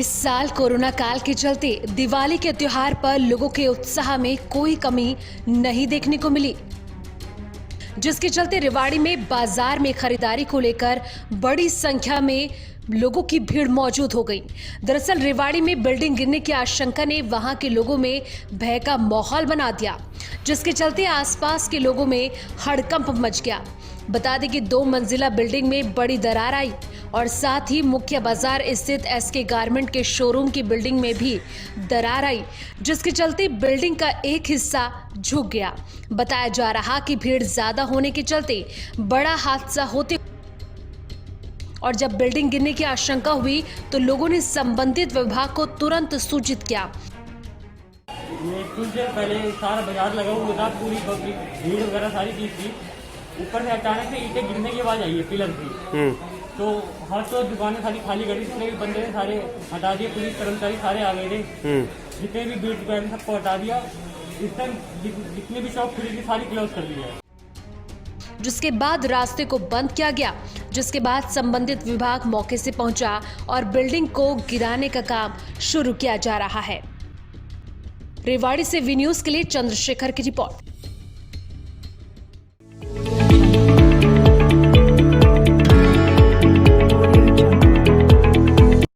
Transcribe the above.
इस साल कोरोना काल के चलते दिवाली के त्योहार पर लोगों के उत्साह में कोई कमी नहीं देखने को मिली, जिसके चलते रेवाड़ी में बाजार में खरीदारी को लेकर बड़ी संख्या में लोगों की भीड़ मौजूद हो गई। दरअसल रेवाड़ी में बिल्डिंग गिरने की आशंका ने वहां के लोगों में भय का माहौल बना दिया, जिसके चलते आसपास के लोगों में हड़कंप मच गया। बता दें कि 2 मंजिला बिल्डिंग में बड़ी दरार आई और साथ ही मुख्य बाजार स्थित एसके गारमेंट के शोरूम की बिल्डिंग में भी दरार आई, जिसके चलते बिल्डिंग का एक हिस्सा झुक गया। बताया जा रहा कि भीड़ ज्यादा होने के चलते बड़ा हादसा होते और जब बिल्डिंग गिरने की आशंका हुई तो लोगों ने संबंधित विभाग को तुरंत सूचित किया। कुछ देर पहले सारा बाजार लगा हुआ था, पूरी भीड़ वगैरह सारी चीज थी। ऊपर से अचानक से ईंटें गिरने की आवाज आई है पिलर की। तो हर तो दुकानें सारी खाली करी, जितने भी बंदे थे सारे हटा दिए, पुलिस कर्मचारी सारे आ गए थे। जितने भी भीड़ दुकान सबको हटा दिया। इस टाइम जितनी भी शॉप खुली थी सारी क्लोज कर दी है। जिसके बाद रास्ते को बंद किया गया, जिसके बाद संबंधित विभाग मौके से पहुंचा और बिल्डिंग को गिराने का काम शुरू किया जा रहा है। रेवाड़ी से वी न्यूज़ के लिए चंद्रशेखर की रिपोर्ट।